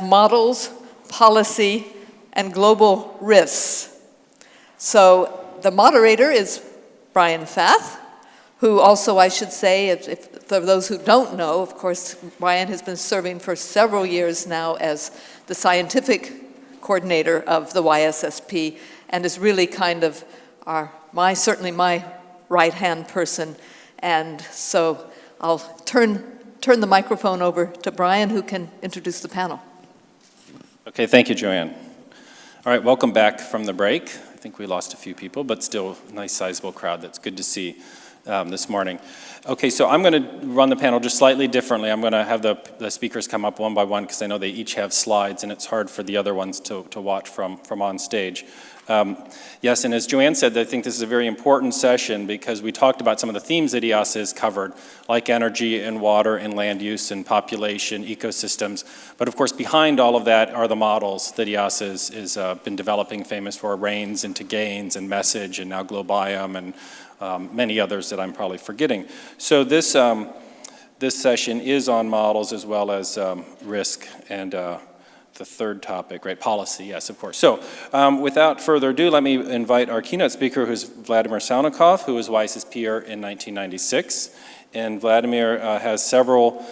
models, policy, and global risks. So the moderator is Brian Fath, who also, I should say, for those who don't know, of course, Brian has been serving for several years now as the scientific coordinator of the YSSP and is really kind of certainly my right-hand person. And so I'll turn the microphone over to Brian, who can introduce the panel. Okay, thank you, Joanne. All right, welcome back from the break. I think we lost a few people, but still a nice sizable crowd. That's good to see this morning. Okay, so I'm going to run the panel just slightly differently. I'm going to have the speakers come up one by one because I know they each have slides and it's hard for the other ones to watch from on stage. Yes, and as Joanne said, I think this is a very important session because we talked about some of the themes that IIASA has covered, like energy and water and land use and population, ecosystems. But of course, behind all of that are the models that IIASA has been developing, famous for RAINS and to GAINS and MESSAGE and now GLOBIOM and many others that I'm probably forgetting. So this session is on models as well as risk and the third topic, right? Policy, yes, of course. So without further ado, let me invite our keynote speaker, who's Vladimir Salnikov, who was YSSPer in 1996. And Vladimir has several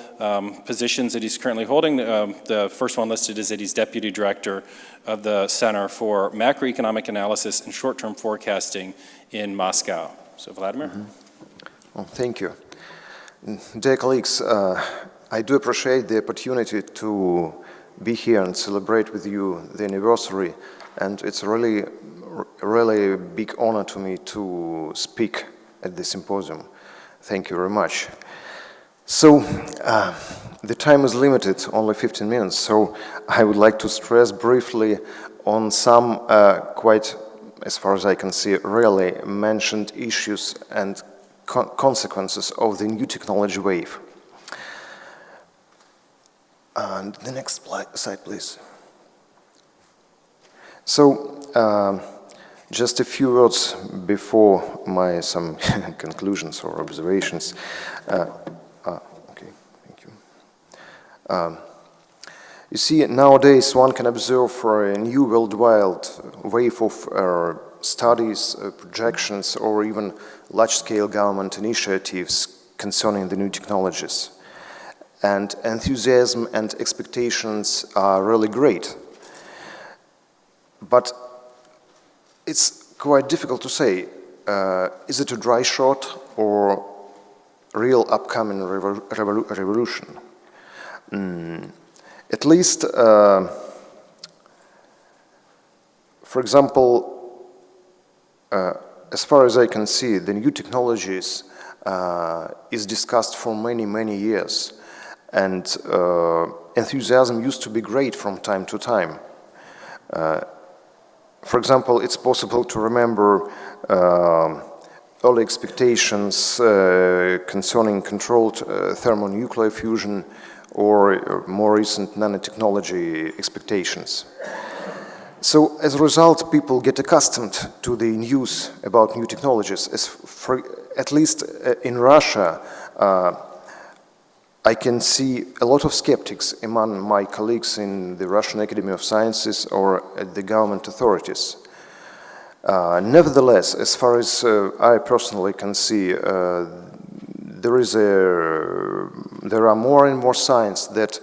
positions that he's currently holding. The first one listed is that he's Deputy Director of the Center for Macroeconomic Analysis and Short-Term Forecasting in Moscow. So Vladimir. Well, thank you. Dear colleagues, I do appreciate the opportunity to be here and celebrate with you the anniversary, and it's a really big honor to me to speak at the symposium. Thank you very much. So the time is limited, only 15 minutes, so I would like to stress briefly on some quite, as far as I can see, rarely mentioned issues and consequences of the new technology wave. And the next slide, please. So, just a few words before some conclusions or observations. Okay, thank you. You see, nowadays one can observe for a new worldwide wave of studies, projections, or even large-scale government initiatives concerning the new technologies. And enthusiasm and expectations are really great. But it's quite difficult to say, is it a dry shot or real upcoming revolution? At least, for example, as far as I can see, the new technologies is discussed for many, many years. And enthusiasm used to be great from time to time. For example, it's possible to remember early expectations concerning controlled thermonuclear fusion or more recent nanotechnology expectations. So as a result, people get accustomed to the news about new technologies. At least in Russia, I can see a lot of skeptics among my colleagues in the Russian Academy of Sciences or at the government authorities. Nevertheless, as far as I personally can see, there are more and more signs that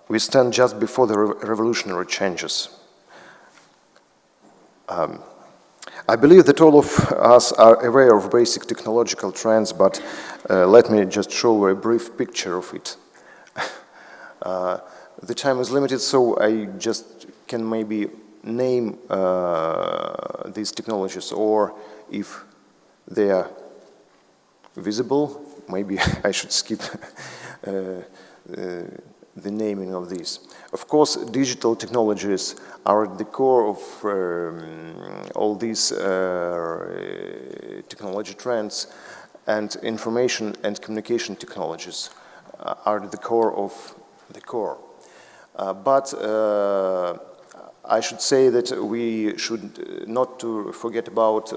we stand just before the revolutionary changes. I believe that all of us are aware of basic technological trends, but let me just show a brief picture of it. The time is limited, so I just can maybe name these technologies, or if they are visible, maybe I should skip the naming of these. Of course, digital technologies are at the core of all these technology trends, and information and communication technologies are at the core of the core. But I should say that we should not to forget about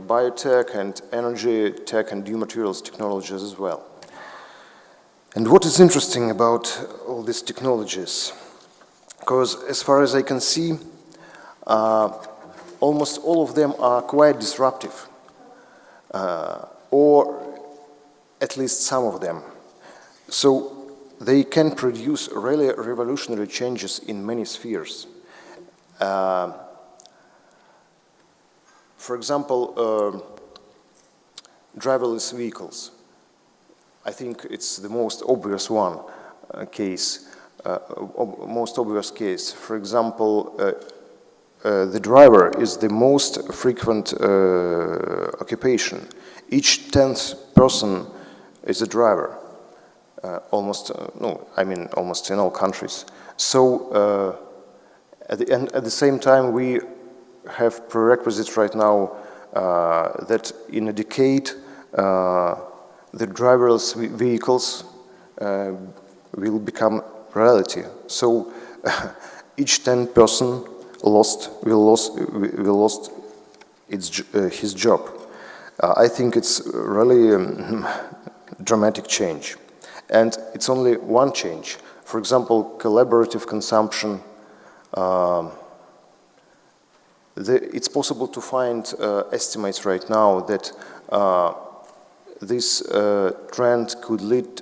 biotech and energy tech and new materials technologies as well. And what is interesting about all these technologies? Because as far as I can see, almost all of them are quite disruptive, or at least some of them. So they can produce really revolutionary changes in many spheres. For example, driverless vehicles. I think it's the most obvious one case, most obvious case. For example, the driver is the most frequent occupation. Each 10th person is a driver. Almost in all countries. So at the same time, we have prerequisites right now that in a decade the driverless vehicles will become reality. So each 10th person will lose his job. I think it's really dramatic change. And it's only one change. For example, collaborative consumption. It's possible to find estimates right now that this trend could lead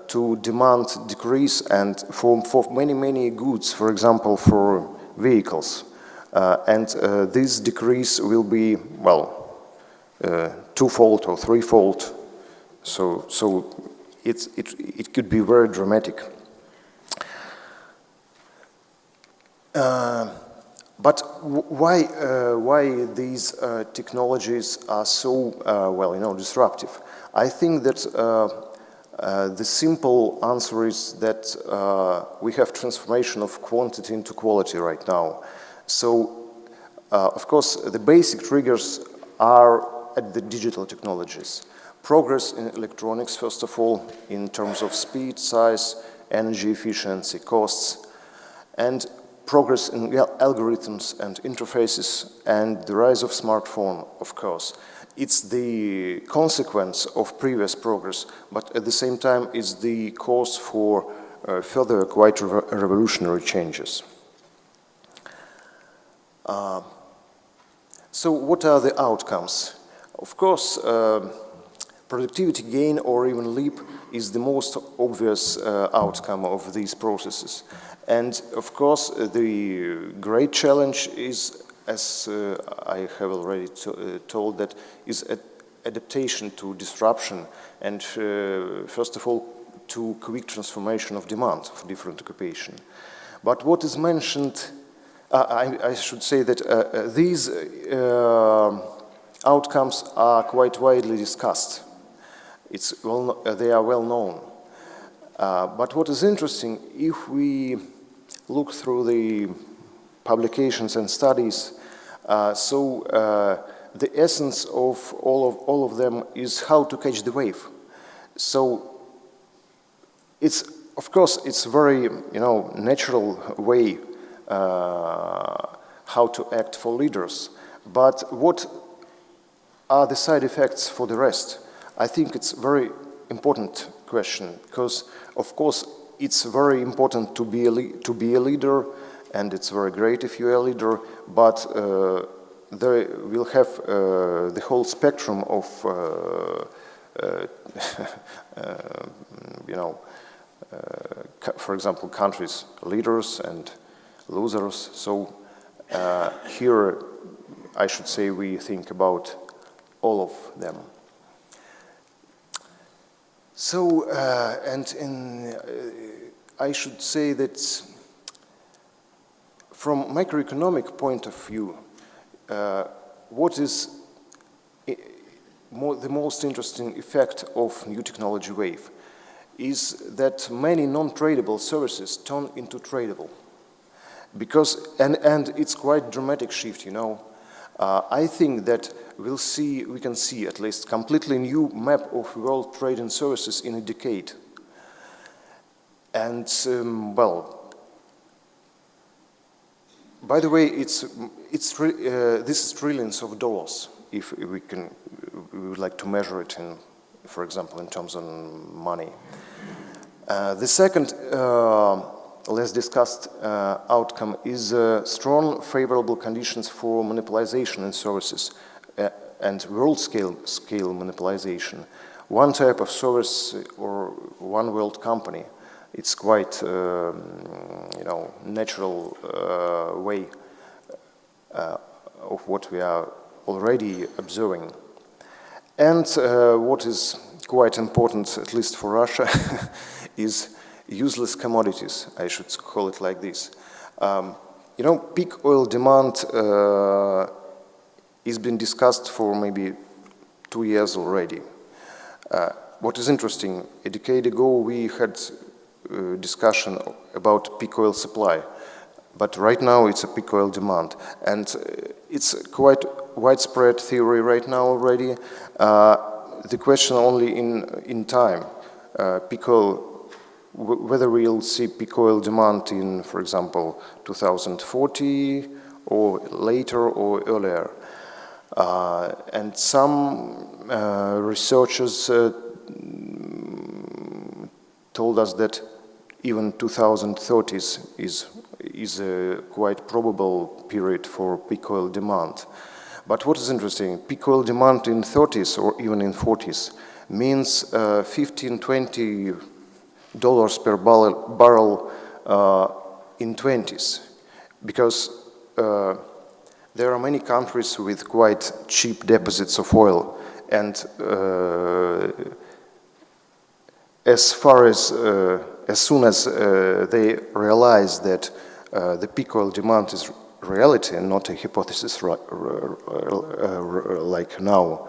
to demand decrease and for many goods, for example, for vehicles. And this decrease will be, well, twofold or threefold. So it could be very dramatic. But why these technologies are so disruptive? I think that the simple answer is that we have transformation of quantity into quality right now. So of course the basic triggers are at the digital technologies. Progress in electronics, first of all, in terms of speed, size, energy efficiency, costs, and progress in algorithms and interfaces, and the rise of smartphone, of course. It's the consequence of previous progress, but at the same time it's the cause for further quite revolutionary changes. So what are the outcomes? Of course, productivity gain or even leap is the most obvious outcome of these processes. And of course, the great challenge is, as I have already told, that is adaptation to disruption and first of all to quick transformation of demand for different occupation. But what is mentioned, I should say that these outcomes are quite widely discussed. They are well known. But what is interesting, if we look through the publications and studies, the essence of all of them is how to catch the wave. So of course it's very natural way how to act for leaders. But what are the side effects for the rest? I think it's a very important question, because of course it's very important to be a leader, and it's very great if you're a leader, but they will have the whole spectrum of for example, countries, leaders and losers. So here I should say we think about all of them. So, I should say that from macroeconomic point of view, what is the most interesting effect of new technology wave is that many non-tradable services turn into tradable. Because, and it's quite dramatic shift, I think that we can see at least completely new map of world trade and services in a decade. And by the way, this is trillions of dollars, if we would like to measure it in, for example, in terms of money. The second less discussed outcome is strong favorable conditions for monopolization in services and world-scale monopolization. One type of service or one world company, it's quite, natural way of what we are already observing. And what is quite important, at least for Russia, is useless commodities, I should call it like this. Peak oil demand has been discussed for maybe 2 years already. What is interesting, a decade ago we had a discussion about peak oil supply, but right now it's a peak oil demand. And it's quite widespread theory right now already. The question only in time, peak oil, whether we'll see peak oil demand in, for example, 2040 or later or earlier. And some researchers told us that even 2030s is a quite probable period for peak oil demand. But what is interesting, peak oil demand in 30s or even in 40s means $15–20 per barrel in 20s, because there are many countries with quite cheap deposits of oil, and as soon as they realize that the peak oil demand is reality and not a hypothesis like now,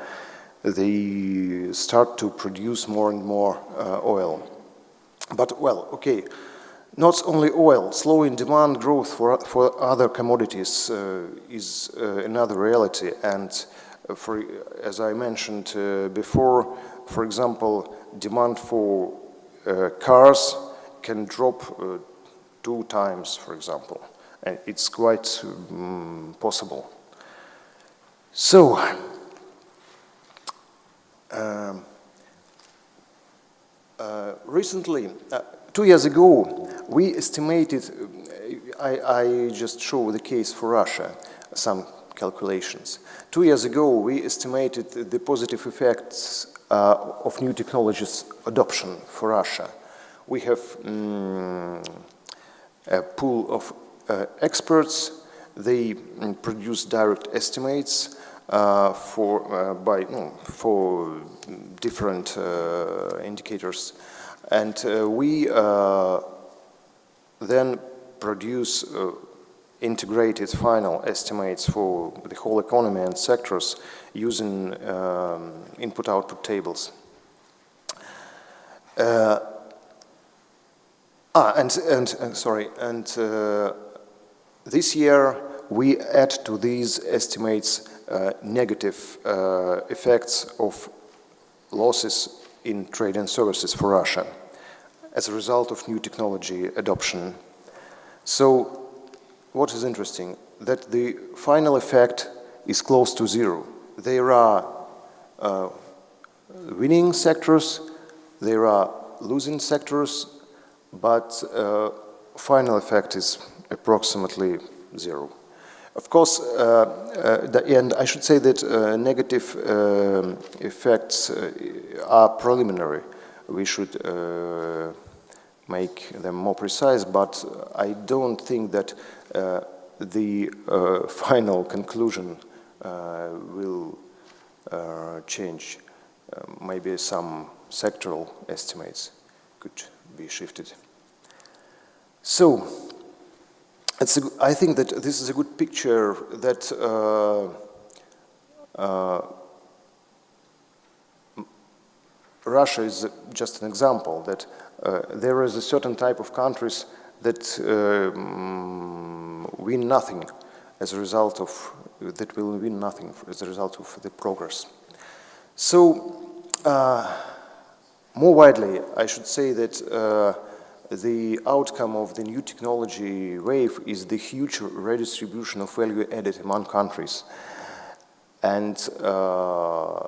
they start to produce more and more oil. But, well, okay, not only oil, slowing demand growth for other commodities is another reality. And as I mentioned before, for example, demand for cars can drop 2 times, for example. And it's quite possible. So, recently, 2 years ago, we estimated, I just show the case for Russia, some calculations. 2 years ago, we estimated the positive effects of new technologies adoption for Russia. We have a pool of experts. They produce direct estimates for different indicators, and we then produce integrated final estimates for the whole economy and sectors using input-output tables. This year we add to these estimates negative effects of losses in trade and services for Russia as a result of new technology adoption. So what is interesting, that the final effect is close to zero. There are winning sectors, there are losing sectors, but final effect is approximately zero. Of course, and I should say that negative effects are preliminary. We should make them more precise, but I don't think that the final conclusion will change. Maybe some sectoral estimates could be shifted. So, I think that this is a good picture that Russia is just an example, that there is a certain type of countries that win nothing as a result of, that will win nothing as a result of the progress. So, more widely, I should say that the outcome of the new technology wave is the huge redistribution of value added among countries. And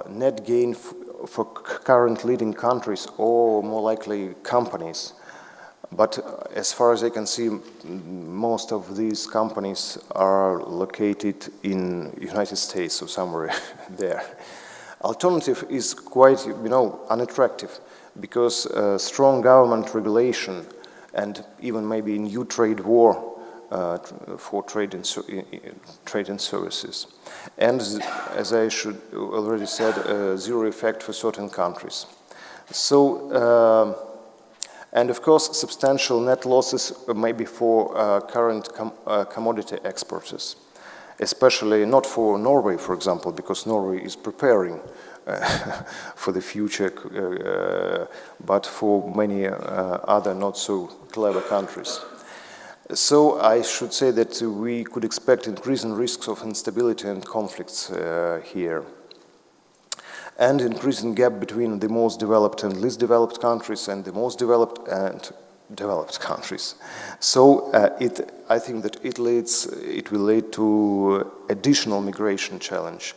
net gain for current leading countries, or more likely companies, But as far as I can see, most of these companies are located in United States or somewhere there. Alternative is quite, unattractive, because strong government regulation and even maybe new trade war for trade and services. And as I should already said, zero effect for certain countries. So, and of course, substantial net losses maybe for current commodity exporters, especially not for Norway, for example, because Norway is preparing for the future, but for many other not so clever countries. So I should say that we could expect increasing risks of instability and conflicts here, and increasing gap between the most developed and least developed countries and the most developed and developed countries. So I think that it will lead to additional migration challenge.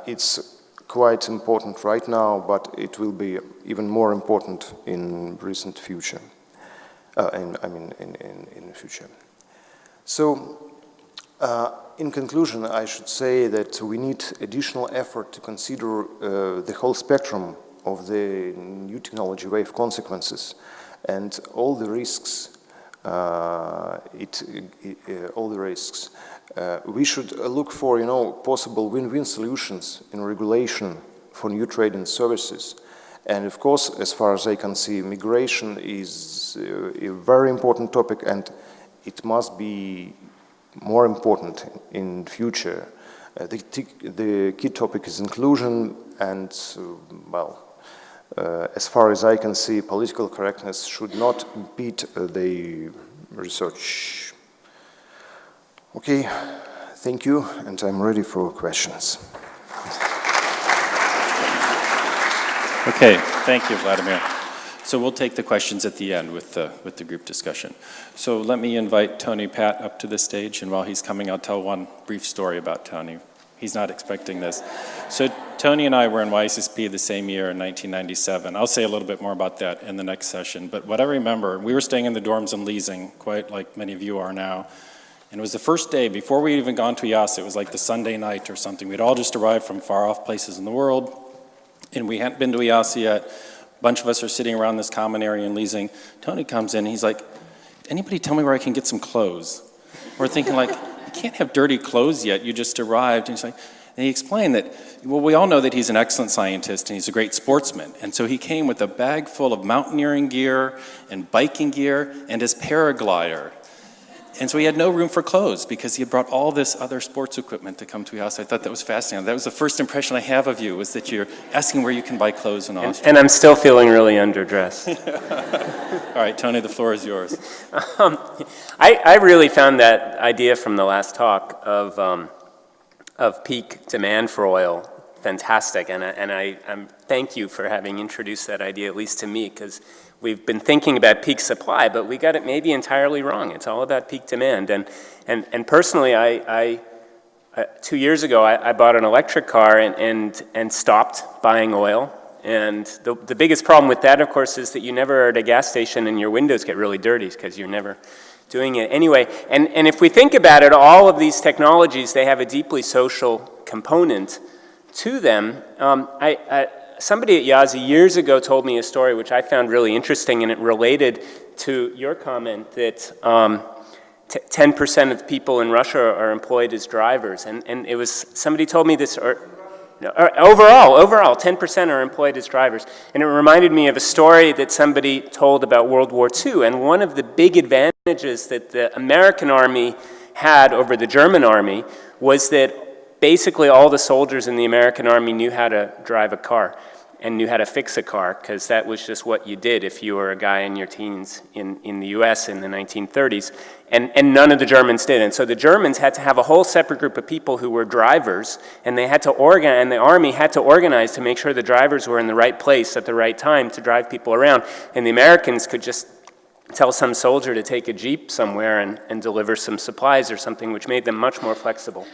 It's quite important right now, but it will be even more important in recent future. In the future. So, in conclusion, I should say that we need additional effort to consider the whole spectrum of the new technology wave consequences and all the risks. We should look for, possible win-win solutions in regulation for new trade and services. And of course, as far as I can see, migration is a very important topic, and it must be more important in future. The key topic is inclusion, and as far as I can see, political correctness should not impede the research. Okay, thank you, and I'm ready for questions. Okay, thank you, Vladimir. So we'll take the questions at the end with the group discussion. So let me invite Tony Pat up to the stage, and while he's coming, I'll tell one brief story about Tony. He's not expecting this. So Tony and I were in YSSP the same year in 1997. I'll say a little bit more about that in the next session, but what I remember, we were staying in the dorms in Leasing, quite like many of you are now, and it was the first day, before we'd even gone to IIASA, it was like the Sunday night or something. We'd all just arrived from far-off places in the world, and we hadn't been to IIASA yet. A bunch of us are sitting around this common area in Leasing. Tony comes in, and he's like, anybody tell me where I can get some clothes? We're thinking like, you can't have dirty clothes yet, you just arrived. And he's like, and he explained that, well, we all know that he's an excellent scientist and he's a great sportsman. And so he came with a bag full of mountaineering gear and biking gear and his paraglider. And so he had no room for clothes because he had brought all this other sports equipment to come to IIASA. I thought that was fascinating. That was the first impression I have of you, was that you're asking where you can buy clothes in Austria. And I'm still feeling really underdressed. All right, Tony, the floor is yours. I really found that idea from the last talk of peak demand for oil fantastic, and I thank you for having introduced that idea, at least to me, because we've been thinking about peak supply, but we got it maybe entirely wrong. It's all about peak demand. And personally, I 2 years ago, I bought an electric car and stopped buying oil. And the biggest problem with that, of course, is that you never are at a gas station and your windows get really dirty because you're never doing it anyway. And if we think about it, all of these technologies, they have a deeply social component to them. Somebody at IIASA years ago told me a story which I found really interesting, and it related to your comment that 10% of people in Russia are employed as drivers. And it was, somebody told me this, overall, 10% are employed as drivers. And it reminded me of a story that somebody told about World War II. And one of the big advantages that the American army had over the German army was that basically all the soldiers in the American army knew how to drive a car and knew how to fix a car, because that was just what you did if you were a guy in your teens in the US in the 1930s, and none of the Germans did. And so the Germans had to have a whole separate group of people who were drivers, and they had to organize, and the army had to organize to make sure the drivers were in the right place at the right time to drive people around, and the Americans could just tell some soldier to take a Jeep somewhere and deliver some supplies or something, which made them much more flexible.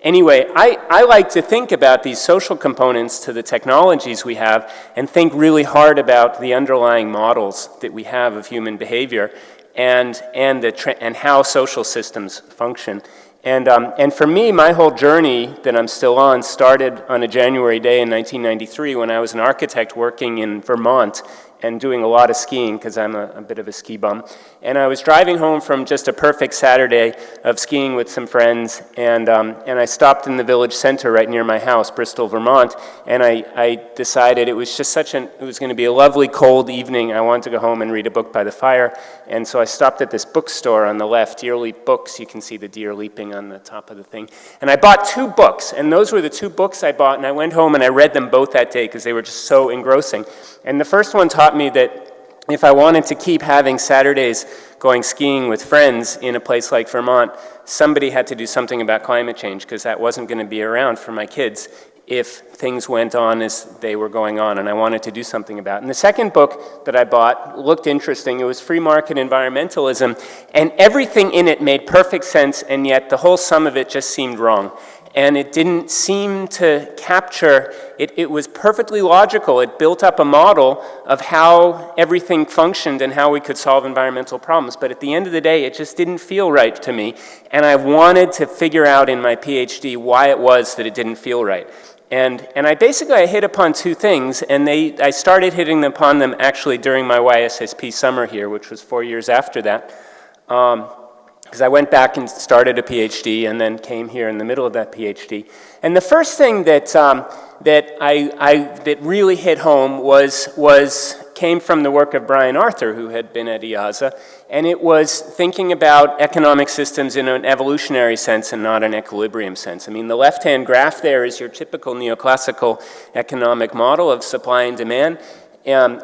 Anyway, I like to think about these social components to the technologies we have and think really hard about the underlying models that we have of human behavior and how social systems function. And for me, my whole journey that I'm still on started on a January day in 1993 when I was an architect working in Vermont and doing a lot of skiing because I'm a bit of a ski bum. And I was driving home from just a perfect Saturday of skiing with some friends, and I stopped in the village center right near my house, Bristol, Vermont, and I decided it was just it was going to be a lovely cold evening. I wanted to go home and read a book by the fire, and so I stopped at this bookstore on the left, Deer Leap Books. You can see the deer leaping on the top of the thing. And I bought 2 books, and those were the 2 books I bought, and I went home and I read them both that day because they were just so engrossing. And the first one taught me that if I wanted to keep having Saturdays going skiing with friends in a place like Vermont, somebody had to do something about climate change because that wasn't going to be around for my kids if things went on as they were going on, and I wanted to do something about it. And the second book that I bought looked interesting. It was Free Market Environmentalism, and everything in it made perfect sense, and yet the whole sum of it just seemed wrong. And it didn't seem to capture, it was perfectly logical. It built up a model of how everything functioned and how we could solve environmental problems. But at the end of the day, it just didn't feel right to me. And I wanted to figure out in my PhD why it was that it didn't feel right. And I basically hit upon 2 things, and I started hitting upon them actually during my YSSP summer here, which was 4 years after that. Because I went back and started a PhD and then came here in the middle of that PhD. And the first thing that really hit home came from the work of Brian Arthur, who had been at IIASA, and it was thinking about economic systems in an evolutionary sense and not an equilibrium sense. I mean, the left-hand graph there is your typical neoclassical economic model of supply and demand,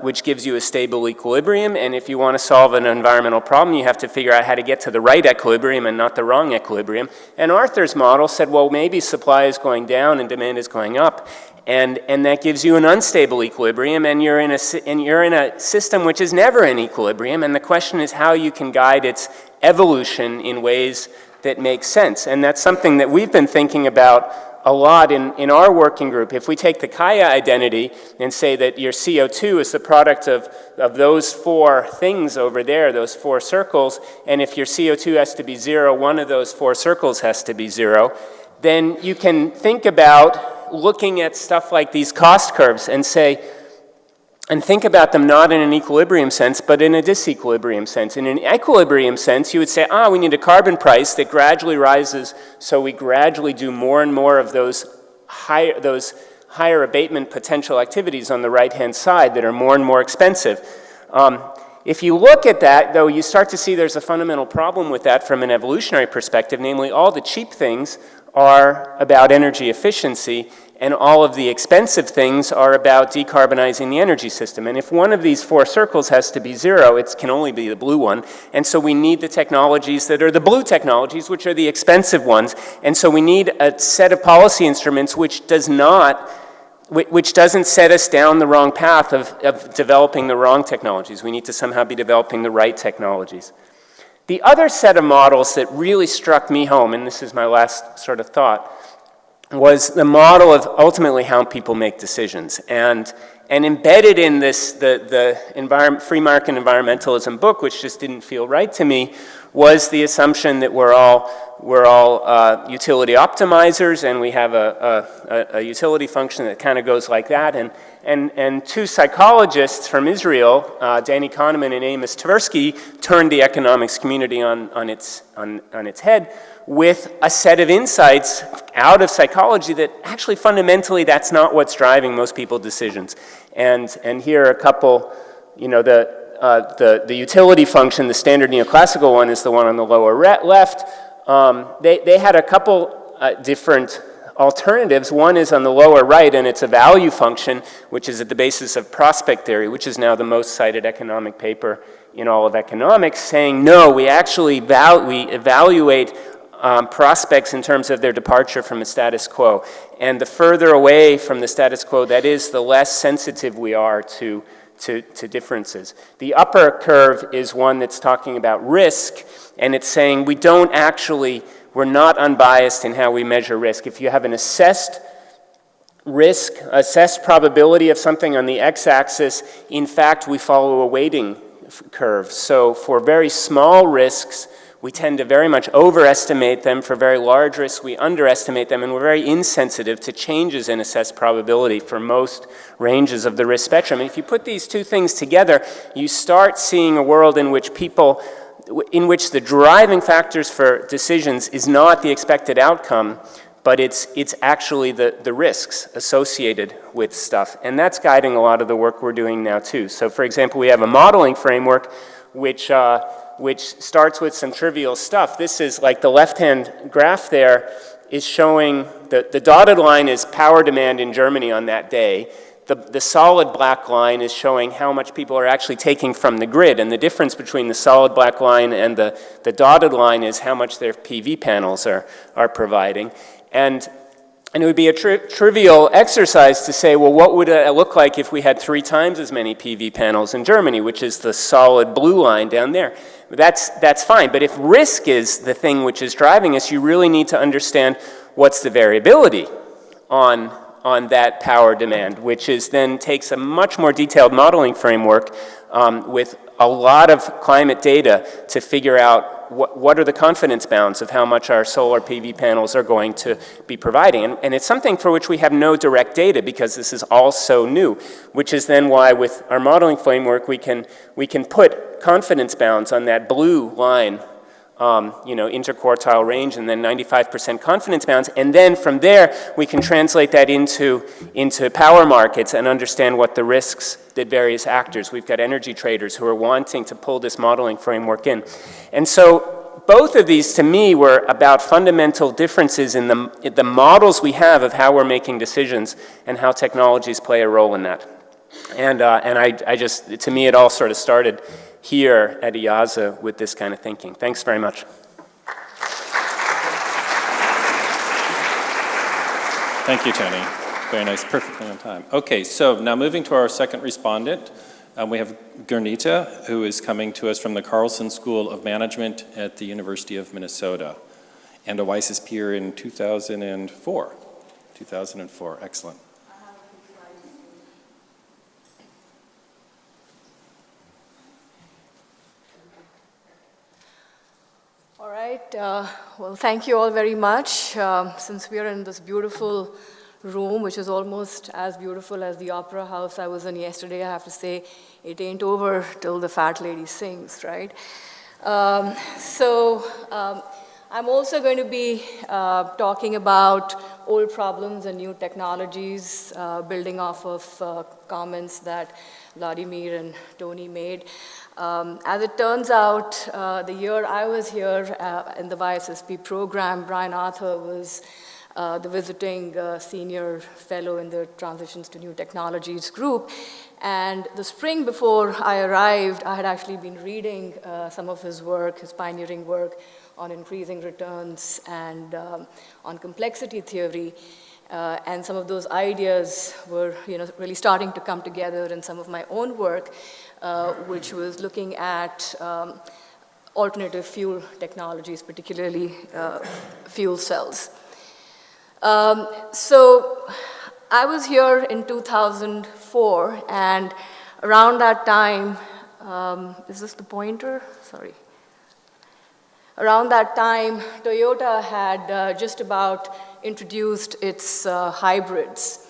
which gives you a stable equilibrium, and if you want to solve an environmental problem, you have to figure out how to get to the right equilibrium and not the wrong equilibrium. And Arthur's model said, well, maybe supply is going down and demand is going up, and that gives you an unstable equilibrium, and you're in a system which is never in equilibrium, and the question is how you can guide its evolution in ways that make sense. And that's something that we've been thinking about a lot in our working group. If we take the Kaya identity and say that your CO2 is the product of those 4 things over there, those 4 circles, and if your CO2 has to be 0, one of those 4 circles has to be 0, then you can think about looking at stuff like these cost curves and think about them not in an equilibrium sense, but in a disequilibrium sense. In an equilibrium sense, you would say, we need a carbon price that gradually rises, so we gradually do more and more of those higher abatement potential activities on the right-hand side that are more and more expensive. If you look at that, though, you start to see there's a fundamental problem with that from an evolutionary perspective, namely all the cheap things are about energy efficiency, and all of the expensive things are about decarbonizing the energy system. And if one of these 4 circles has to be 0, it can only be the blue one. And so we need the technologies that are the blue technologies, which are the expensive ones. And so we need a set of policy instruments which doesn't set us down the wrong path of developing the wrong technologies. We need to somehow be developing the right technologies. The other set of models that really struck me home, and this is my last sort of thought, was the model of ultimately how people make decisions. And embedded in this, the free market environmentalism book, which just didn't feel right to me, was the assumption that we're all utility optimizers, and we have a utility function that kind of goes like that. And 2 psychologists from Israel, Danny Kahneman and Amos Tversky, turned the economics community on its head with a set of insights out of psychology that actually fundamentally that's not what's driving most people's decisions. And here are a couple, the utility function, the standard neoclassical one is the one on the lower left. They had a couple different alternatives. One is on the lower right, and it's a value function, which is at the basis of prospect theory, which is now the most cited economic paper in all of economics, saying, no, we actually evaluate prospects in terms of their departure from the status quo. And the further away from the status quo that is, the less sensitive we are to differences. The upper curve is one that's talking about risk, and it's saying we don't actually we're not unbiased in how we measure risk. If you have an assessed risk, assessed probability of something on the x-axis, in fact, we follow a weighting curve. So for very small risks, we tend to very much overestimate them. For very large risks, we underestimate them, and we're very insensitive to changes in assessed probability for most ranges of the risk spectrum. And if you put these two things together, you start seeing a world in which the driving factors for decisions is not the expected outcome, but it's actually the risks associated with stuff. And that's guiding a lot of the work we're doing now too. So for example, we have a modeling framework which starts with some trivial stuff. This is like the left-hand graph there is showing the dotted line is power demand in Germany on that day. The solid black line is showing how much people are actually taking from the grid, and the difference between the solid black line and the dotted line is how much their PV panels are providing. And it would be a trivial exercise to say, well, what would it look like if we had 3 times as many PV panels in Germany, which is the solid blue line down there? That's fine, but if risk is the thing which is driving us, you really need to understand what's the variability on that power demand, which is then takes a much more detailed modeling framework with a lot of climate data to figure out what are the confidence bounds of how much our solar PV panels are going to be providing. And it's something for which we have no direct data because this is all so new, which is then why with our modeling framework we can put confidence bounds on that blue line, interquartile range, and then 95% confidence bounds. And then from there, we can translate that into power markets and understand what the risks that various actors. We've got energy traders who are wanting to pull this modeling framework in. And so both of these, to me, were about fundamental differences in the models we have of how we're making decisions and how technologies play a role in that. And I just, to me, it all sort of started here at IIASA with this kind of thinking. Thanks very much. Thank you, Tony. Very nice, perfectly on time. Okay, so now moving to our second respondent, we have Gernita, who is coming to us from the Carlson School of Management at the University of Minnesota, and a YSSP in 2004. 2004, excellent. All right, well, thank you all very much. Since we are in this beautiful room, which is almost as beautiful as the opera house I was in yesterday, I have to say, it ain't over till the fat lady sings, right? I'm also going to be talking about old problems and new technologies, building off of comments that Vladimir and Tony made. As it turns out, the year I was here in the YSSP program, Brian Arthur was the visiting senior fellow in the Transitions to New Technologies group. And the spring before I arrived, I had actually been reading some of his work, his pioneering work on increasing returns and on complexity theory. And some of those ideas were really starting to come together in some of my own work, which was looking at alternative fuel technologies, particularly fuel cells. So I was here in 2004, and around that time, is this the pointer? Sorry. Around that time, Toyota had just about introduced its hybrids.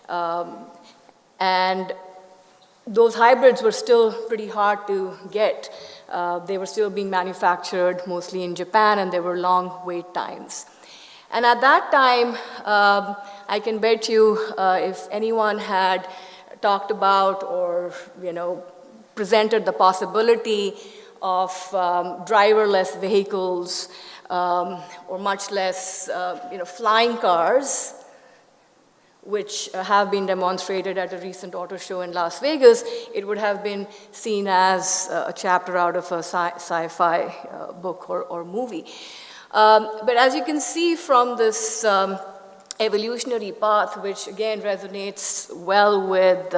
And those hybrids were still pretty hard to get. They were still being manufactured mostly in Japan, and there were long wait times. And at that time, I can bet you if anyone had talked about or presented the possibility of driverless vehicles or much less flying cars, which have been demonstrated at a recent auto show in Las Vegas, it would have been seen as a chapter out of a sci-fi book or movie. But as you can see from this evolutionary path, which again resonates well with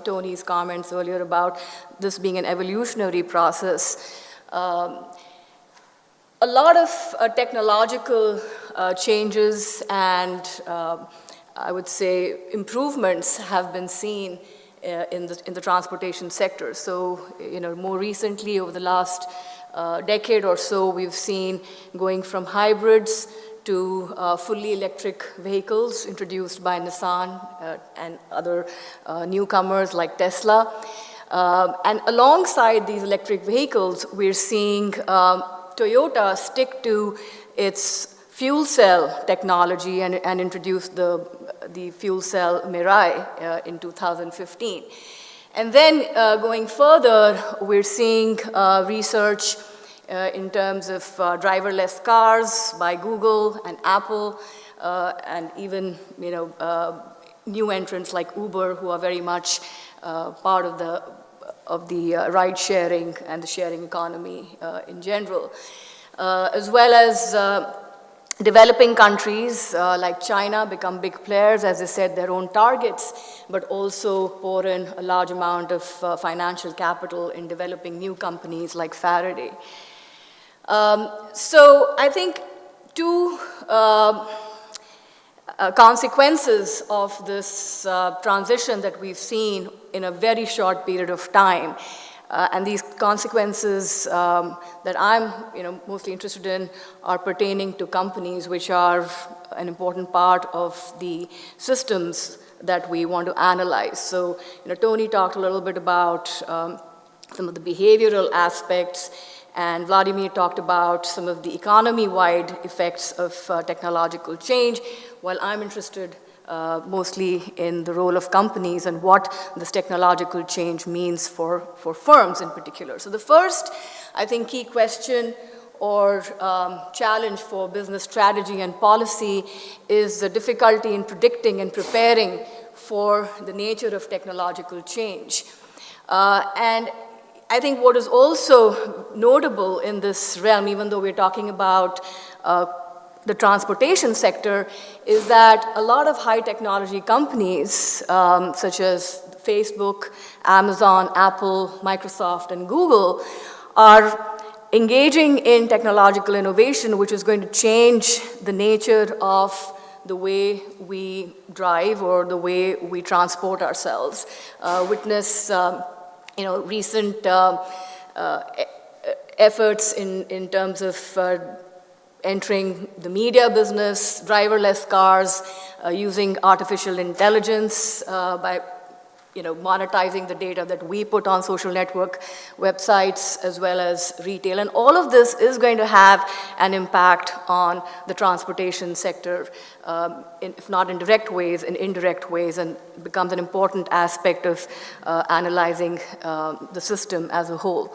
Tony's comments earlier about this being an evolutionary process, A lot of technological changes and I would say improvements have been seen in the transportation sector. So, more recently, over the last decade or so, we've seen going from hybrids to fully electric vehicles introduced by Nissan and other newcomers like Tesla. And alongside these electric vehicles, we're seeing Toyota stick to its fuel cell technology and introduce the fuel cell Mirai in 2015. And then going further, we're seeing research in terms of driverless cars by Google and Apple, and even new entrants like Uber, who are very much part of the ride sharing and the sharing economy in general, as well as developing countries like China become big players as they set their own targets, but also pour in a large amount of financial capital in developing new companies like Faraday. So I think two consequences of this transition that we've seen in a very short period of time, and these consequences that I'm mostly interested in are pertaining to companies which are an important part of the systems that we want to analyze. So Tony talked a little bit about some of the behavioral aspects, and Vladimir talked about some of the economy-wide effects of technological change, while I'm interested mostly in the role of companies and what this technological change means for firms in particular. So the first, I think, key question or challenge for business strategy and policy is the difficulty in predicting and preparing for the nature of technological change. And I think what is also notable in this realm, even though we're talking about the transportation sector, is that a lot of high technology companies, such as Facebook, Amazon, Apple, Microsoft, and Google, are engaging in technological innovation, which is going to change the nature of the way we drive or the way we transport ourselves. Witness recent efforts in terms of entering the media business, driverless cars, using artificial intelligence by monetizing the data that we put on social network websites as well as retail. And all of this is going to have an impact on the transportation sector, if not in direct ways, in indirect ways, and becomes an important aspect of analyzing the system as a whole.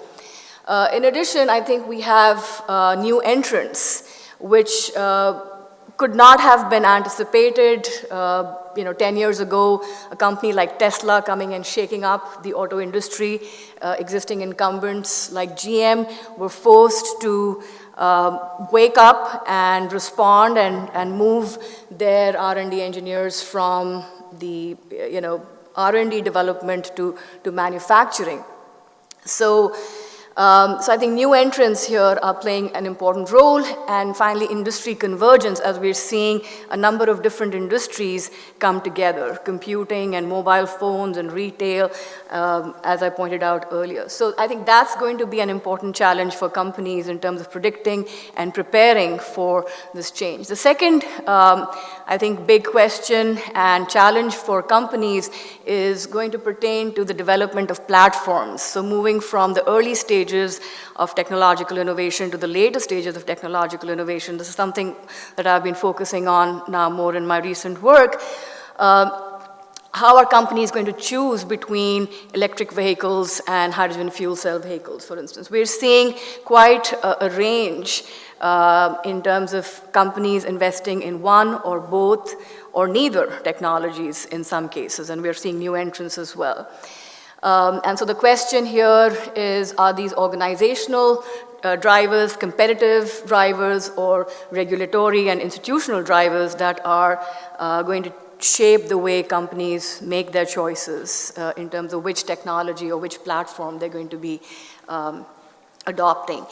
In addition, I think we have new entrants, which could not have been anticipated 10 years ago. A company like Tesla coming and shaking up the auto industry. Existing incumbents like GM were forced to wake up and respond and move their R&D engineers from the R&D development to manufacturing. So I think new entrants here are playing an important role. And finally, industry convergence, as we're seeing a number of different industries come together, computing and mobile phones and retail, as I pointed out earlier. So I think that's going to be an important challenge for companies in terms of predicting and preparing for this change. The second, I think, big question and challenge for companies is going to pertain to the development of platforms. So moving from the early stages of technological innovation to the later stages of technological innovation. This is something that I've been focusing on now more in my recent work. How are companies going to choose between electric vehicles and hydrogen fuel cell vehicles, for instance? We're seeing quite a range in terms of companies investing in one or both or neither technologies in some cases, and we're seeing new entrants as well. And so the question here is, are these organizational drivers, competitive drivers, or regulatory and institutional drivers that are going to shape the way companies make their choices in terms of which technology or which platform they're going to be adopting?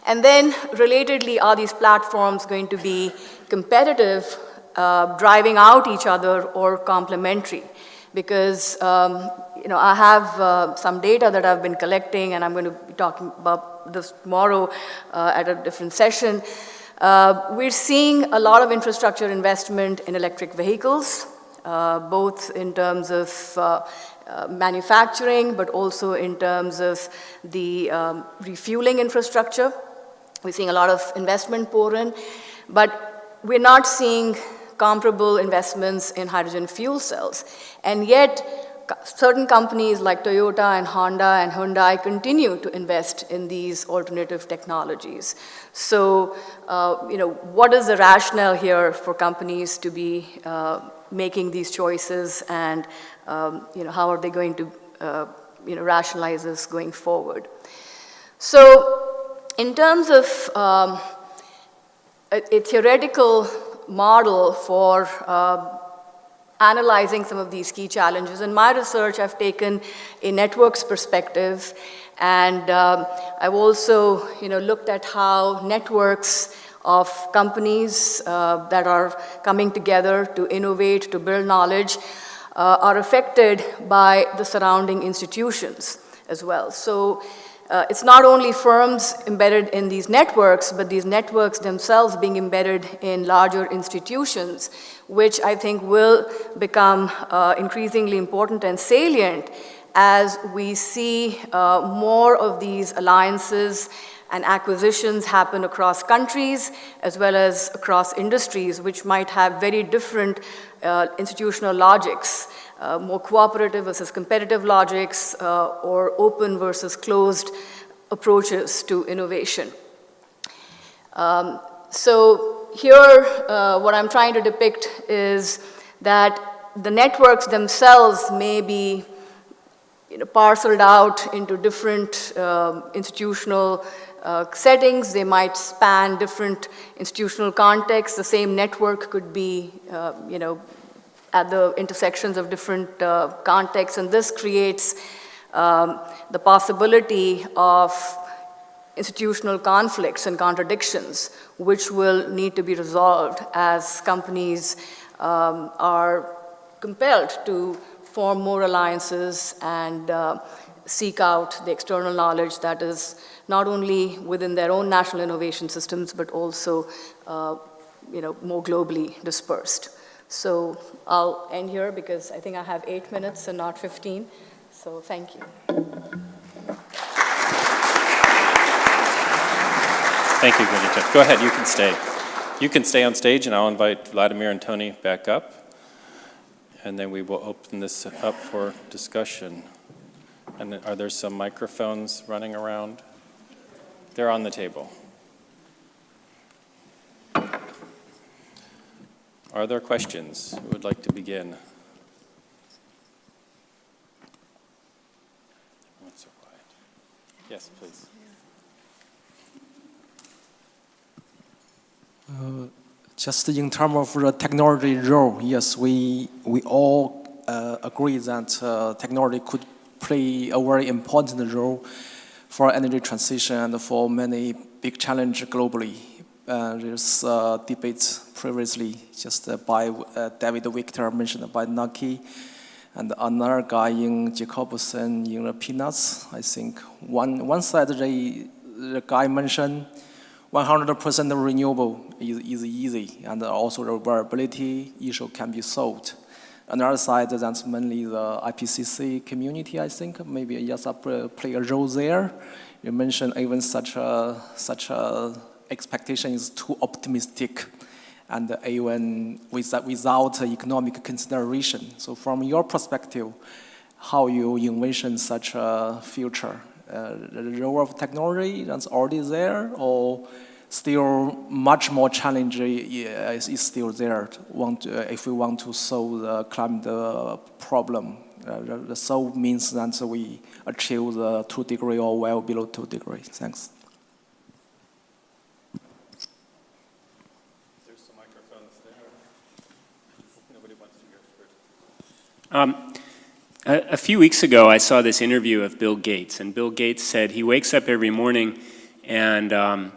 And then, relatedly, are these platforms going to be competitive, driving out each other, or complementary? Because I have some data that I've been collecting, and I'm going to be talking about this tomorrow at a different session. We're seeing a lot of infrastructure investment in electric vehicles, both in terms of manufacturing, but also in terms of the refueling infrastructure. We're seeing a lot of investment pour in, but we're not seeing comparable investments in hydrogen fuel cells. And yet, certain companies like Toyota and Honda and Hyundai continue to invest in these alternative technologies. So, what is the rationale here for companies to be making these choices, and how are they going to rationalize this going forward? So, in terms of a theoretical model for analyzing some of these key challenges. In my research, I've taken a networks perspective, and I've also looked at how networks of companies that are coming together to innovate, to build knowledge, are affected by the surrounding institutions as well. So it's not only firms embedded in these networks, but these networks themselves being embedded in larger institutions, which I think will become increasingly important and salient as we see more of these alliances and acquisitions happen across countries as well as across industries, which might have very different institutional logics, more cooperative versus competitive logics, or open versus closed approaches to innovation. So here, what I'm trying to depict is that the networks themselves may be parceled out into different institutional settings. They might span different institutional contexts. The same network could be, at the intersections of different contexts, and this creates the possibility of institutional conflicts and contradictions, which will need to be resolved as companies are compelled to form more alliances and seek out the external knowledge that is not only within their own national innovation systems, but also more globally dispersed. So I'll end here because I think I have 8 minutes and not 15. So thank you. Thank you, Gurjit. Go ahead, you can stay. You can stay on stage, and I'll invite Vladimir and Tony back up. And then we will open this up for discussion. And are there some microphones running around? They're on the table. Are there questions? Who would like to begin? Not so quiet. Yes, please. Just in terms of the technology role, yes, we all agree that technology could play a very important role for energy transition and for many big challenges globally. There's debate previously just by David Victor mentioned by Naki, and another guy in Jacobson in the Peanuts. I think one side the guy mentioned 100% renewable is easy, and also the variability issue can be solved. Another side, that's mainly the IPCC community, I think. Maybe IIASA play a role there. You mentioned even such a expectation is too optimistic, and even without economic consideration. So from your perspective, how you envision such a future? The role of technology that's already there, or still much more challenging is still there if we want to solve the climate problem? The solve means that we achieve the 2 degree or well below 2 degrees. Thanks. There's some microphones there. Nobody wants to go first. A few weeks ago, I saw this interview of Bill Gates, and Bill Gates said he wakes up every morning and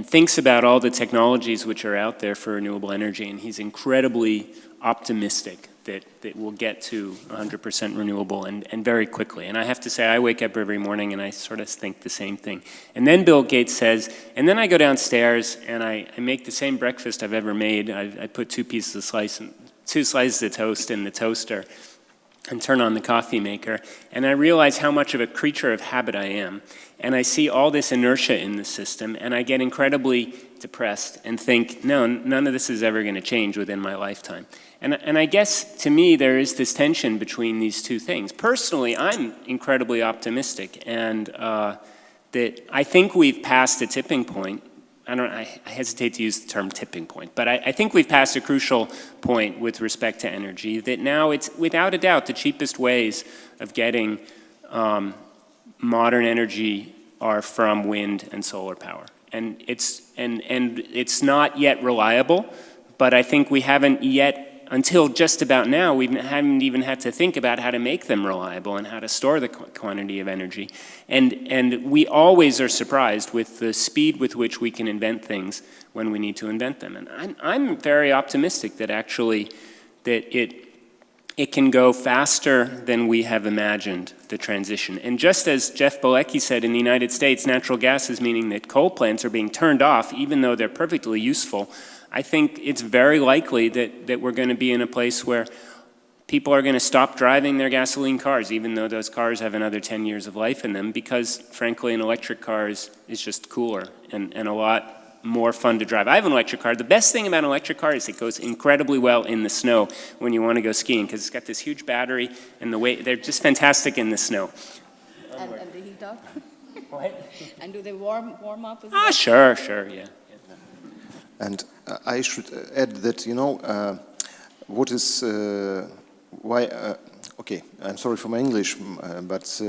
thinks about all the technologies which are out there for renewable energy, and he's incredibly optimistic that we'll get to 100% renewable and very quickly. And I have to say, I wake up every morning and I sort of think the same thing. And then Bill Gates says, and then I go downstairs and I make the same breakfast I've ever made. I put two slices of toast in the toaster and turn on the coffee maker, and I realize how much of a creature of habit I am. And I see all this inertia in the system, and I get incredibly depressed and think, no, none of this is ever going to change within my lifetime. And I guess, to me, there is this tension between these two things. Personally, I'm incredibly optimistic, and that I think we've passed a tipping point. I hesitate to use the term tipping point, but I think we've passed a crucial point with respect to energy, that now it's, without a doubt, the cheapest ways of getting modern energy are from wind and solar power. And it's not yet reliable, but I think we haven't yet, until just about now, we haven't even had to think about how to make them reliable and how to store the quantity of energy. And we always are surprised with the speed with which we can invent things when we need to invent them. And I'm very optimistic that actually that it can go faster than we have imagined, the transition. And just as Jeff Bolecki said, in the United States, natural gas is meaning that coal plants are being turned off even though they're perfectly useful. I think it's very likely that we're going to be in a place where people are going to stop driving their gasoline cars, even though those cars have another 10 years of life in them, because, frankly, an electric car is just cooler and a lot more fun to drive. I have an electric car. The best thing about an electric car is it goes incredibly well in the snow when you want to go skiing, because it's got this huge battery, and they're just fantastic in the snow. And they heat up? What? And do they warm up as well? Sure, yeah. And I should add that, what is, okay, I'm sorry for my English, but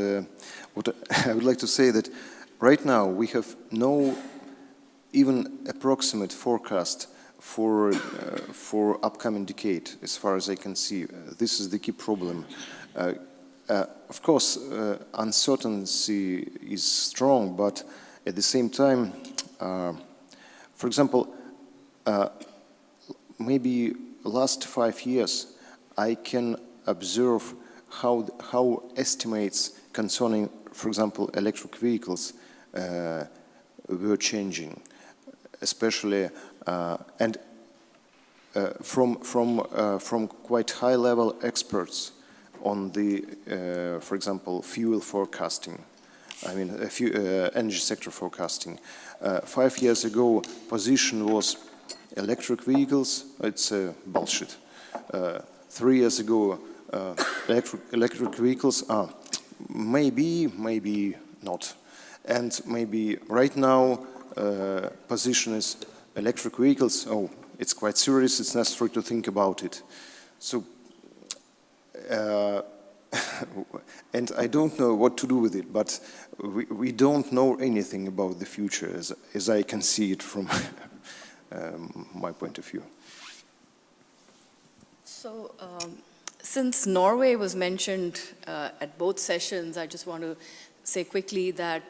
what I would like to say that right now we have no even approximate forecast for upcoming decade, as far as I can see. This is the key problem. Of course, uncertainty is strong, but at the same time, for example, maybe last 5 years, I can observe how estimates concerning, for example, electric vehicles were changing, especially and from quite high-level experts on the, for example, fuel forecasting. I mean, energy sector forecasting. 5 years ago, position was electric vehicles. It's bullshit. 3 years ago, electric vehicles are maybe not, and maybe right now position is electric vehicles. Oh, it's quite serious. It's necessary to think about it. So. And I don't know what to do with it, but we don't know anything about the future as I can see it from my point of view. So, since Norway was mentioned at both sessions, I just want to say quickly that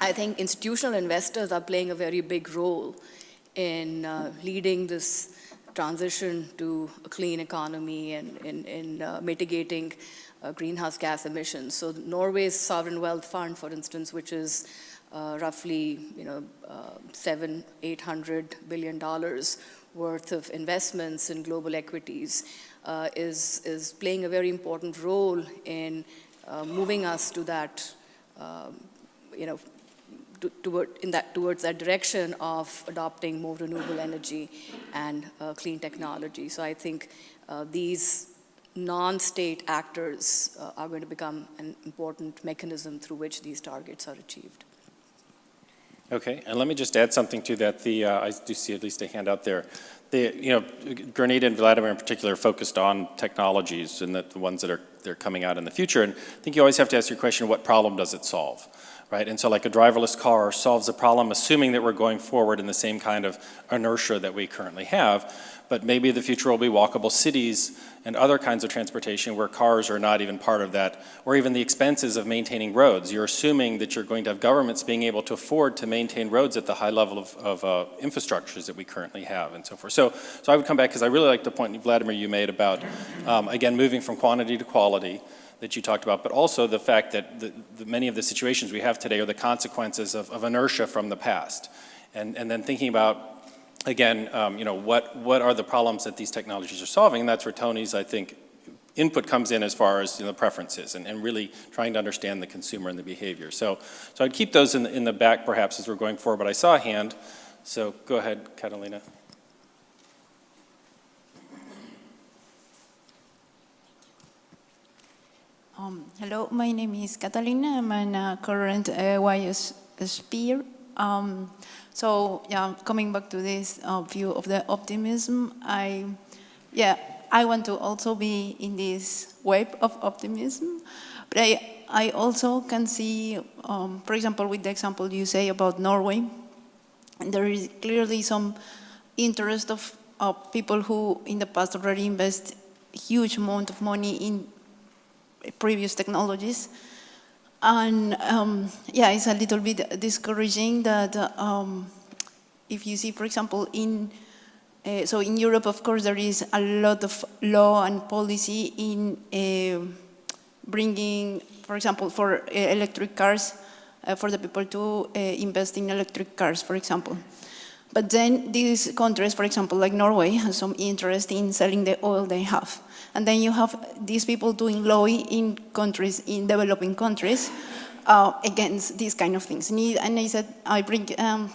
I think institutional investors are playing a very big role in leading this transition to a clean economy and in mitigating greenhouse gas emissions. So Norway's sovereign wealth fund, for instance, which is roughly $700–800 billion worth of investments in global equities, is playing a very important role in moving us to that, towards that direction of adopting more renewable energy and clean technology. So I think these non-state actors are going to become an important mechanism through which these targets are achieved. Okay, and let me just add something to that. I do see at least a hand out there. Granita and Vladimir in particular focused on technologies and the ones that are coming out in the future. And I think you always have to ask your question, what problem does it solve? right? And so like a driverless car solves the problem, assuming that we're going forward in the same kind of inertia that we currently have. But maybe the future will be walkable cities and other kinds of transportation where cars are not even part of that, or even the expenses of maintaining roads. You're assuming that you're going to have governments being able to afford to maintain roads at the high level of infrastructures that we currently have and so forth. So I would come back, because I really like the point, Vladimir, you made about, again, moving from quantity to quality that you talked about, but also the fact that many of the situations we have today are the consequences of inertia from the past. And then thinking about, again, what are the problems that these technologies are solving? And that's where Tony's, I think, input comes in as far as preferences and really trying to understand the consumer and the behavior. So I'd keep those in the back perhaps as we're going forward, but I saw a hand, so go ahead, Catalina. Hello, my name is Catalina. I'm a current YSSP. So yeah, coming back to this view of the optimism, I want to also be in this wave of optimism, but I also can see, for example, with the example you say about Norway, there is clearly some interest of people who in the past already invest huge amount of money in previous technologies. And it's a little bit discouraging that if you see, for example, in Europe, of course, there is a lot of law and policy in bringing, for example, for electric cars, for the people to invest in electric cars, for example. But then these countries, for example, like Norway, have some interest in selling the oil they have. And then you have these people doing law in countries, in developing countries, against these kind of things. And I said, I bring an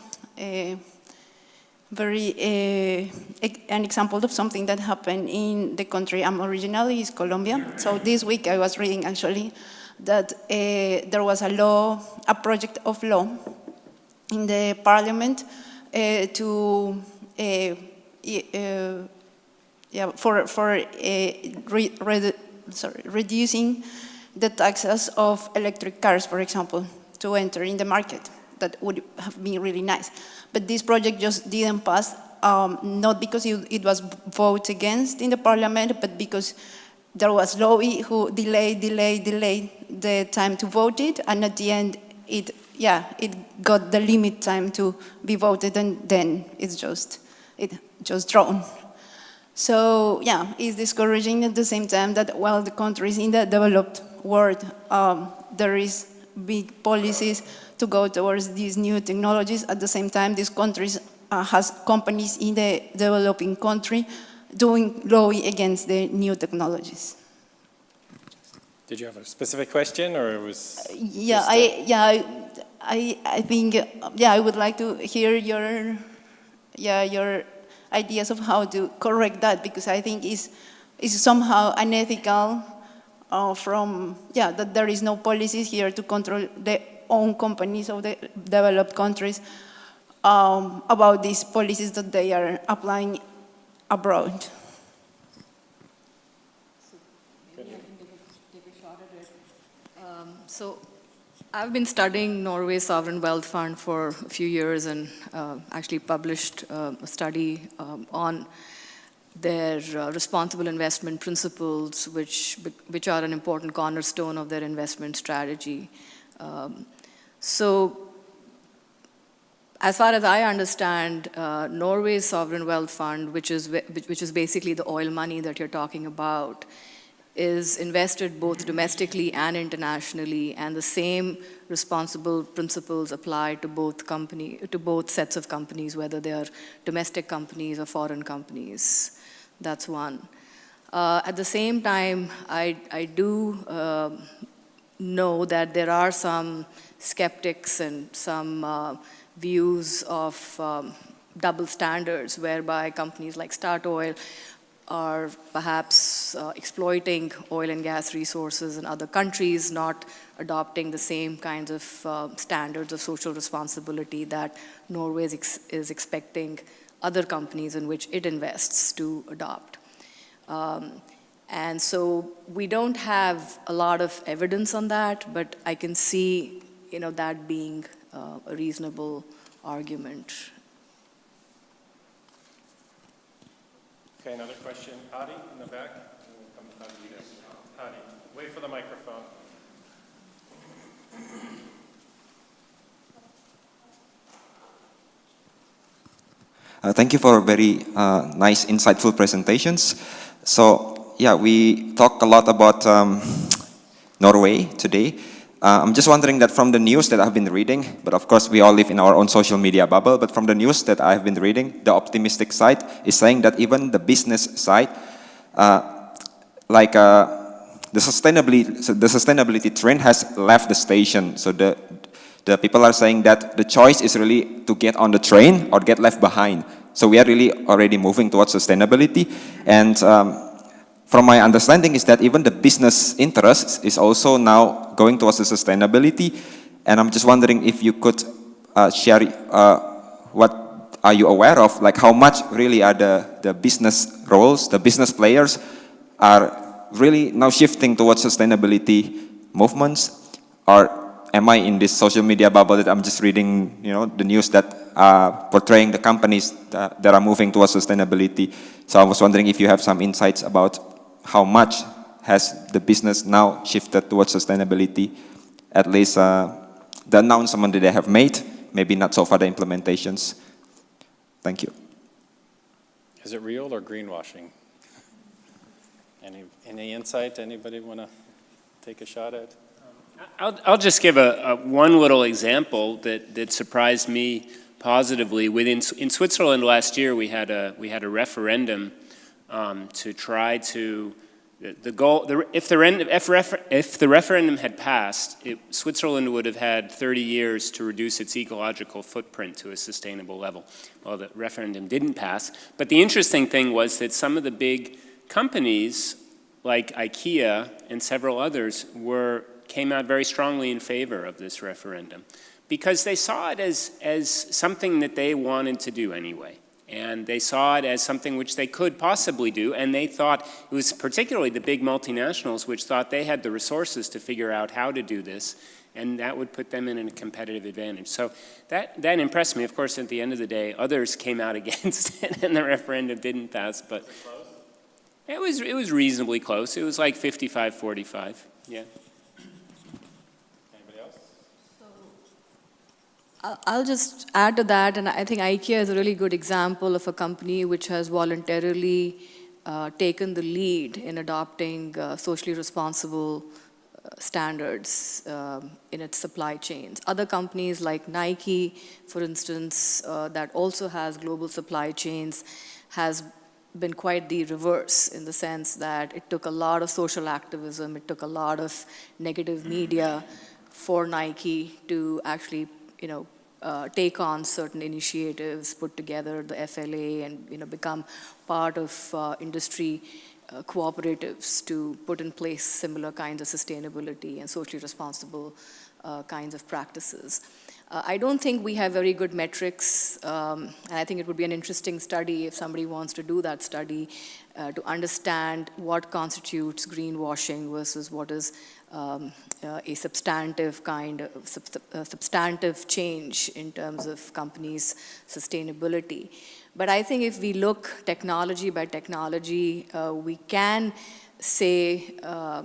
example of something that happened in the country I'm originally, is Colombia. So this week I was reading actually that there was a project of law in the parliament reducing the taxes of electric cars, for example, to enter in the market. That would have been really nice. But this project just didn't pass, not because it was voted against in the parliament, but because there was lobby who delayed the time to vote it, and at the end, it got the limit time to be voted, and then it just drawn. So it's discouraging at the same time that while the countries in the developed world, there is big policies to go towards these new technologies. At the same time, these countries has companies in the developing country doing law against the new technologies. Did you have a specific question, or it was? I think I would like to hear your ideas of how to correct that, because I think is somehow unethical that there is no policies here to control the own companies of the developed countries about these policies that they are applying abroad. So I've been studying Norway's sovereign wealth fund for a few years, and actually published a study on their responsible investment principles, which are an important cornerstone of their investment strategy. So as far as I understand, Norway's sovereign wealth fund, which is basically the oil money that you're talking about, is invested both domestically and internationally, and the same responsible principles apply to both sets of companies, whether they are domestic companies or foreign companies. That's one. At the same time, I do know that there are some skeptics and some views of double standards, whereby companies like Statoil are perhaps exploiting oil and gas resources in other countries, not adopting the same kinds of standards of social responsibility that Norway is expecting other companies in which it invests to adopt. And so we don't have a lot of evidence on that, but I can see that being a reasonable argument. Okay, another question. Hadi in the back. And we'll come to you guys. Hadi, wait for the microphone. Thank you for very nice, insightful presentations. So, yeah, we talk a lot about Norway today. I'm just wondering that from the news that I've been reading, but of course we all live in our own social media bubble, but from the news that I've been reading, the optimistic side is saying that even the business side, the sustainability trend has left the station. So the people are saying that the choice is really to get on the train or get left behind. So we are really already moving towards sustainability. And from my understanding is that even the business interest is also now going towards the sustainability. And I'm just wondering if you could share what are you aware of, like how much really are the business roles, the business players are really now shifting towards sustainability movements, or am I in this social media bubble that I'm just reading, the news that are portraying the companies that are moving towards sustainability? So I was wondering if you have some insights about how much has the business now shifted towards sustainability, at least the announcement that they have made, maybe not so far the implementations. Thank you. Is it real or greenwashing? Any insight? Anybody want to take a shot at? I'll just give one little example that surprised me positively. In Switzerland last year, we had a referendum to try to the goal. If the referendum had passed, Switzerland would have had 30 years to reduce its ecological footprint to a sustainable level. Well, the referendum didn't pass, but the interesting thing was that some of the big companies like IKEA and several others came out very strongly in favor of this referendum because they saw it as something that they wanted to do anyway. And they saw it as something which they could possibly do, and they thought, it was particularly the big multinationals which thought they had the resources to figure out how to do this, and that would put them in a competitive advantage. So that impressed me. Of course, at the end of the day, others came out against it, and the referendum didn't pass, but it was reasonably close. It was like 55-45, yeah. I'll just add to that, and I think IKEA is a really good example of a company which has voluntarily taken the lead in adopting socially responsible standards in its supply chains. Other companies like Nike, for instance, that also has global supply chains, has been quite the reverse in the sense that it took a lot of social activism, it took a lot of negative media for Nike to actually take on certain initiatives, put together the FLA, and become part of industry cooperatives to put in place similar kinds of sustainability and socially responsible kinds of practices. I don't think we have very good metrics, and I think it would be an interesting study if somebody wants to do that study to understand what constitutes greenwashing versus what is a substantive substantive change in terms of companies' sustainability. But I think if we look technology by technology, we can say, I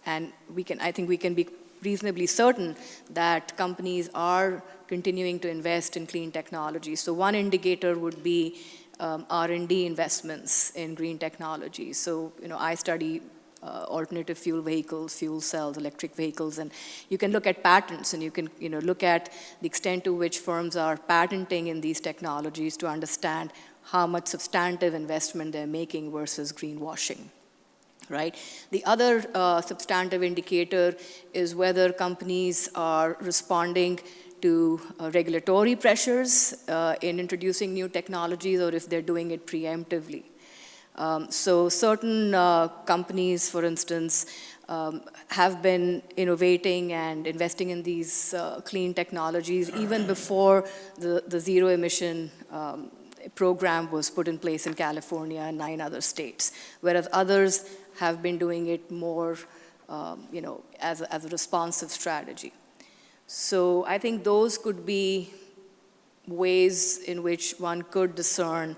think we can be reasonably certain that companies are continuing to invest in clean technology. So one indicator would be R&D investments in green technology. So, I study alternative fuel vehicles, fuel cells, electric vehicles, and you can look at patents, and you can look at the extent to which firms are patenting in these technologies to understand how much substantive investment they're making versus greenwashing. Right? The other substantive indicator is whether companies are responding to regulatory pressures in introducing new technologies, or if they're doing it preemptively. So certain companies, for instance, have been innovating and investing in these clean technologies even before the zero emission program was put in place in California and 9 other states, whereas others have been doing it more, as a responsive strategy. So I think those could be ways in which one could discern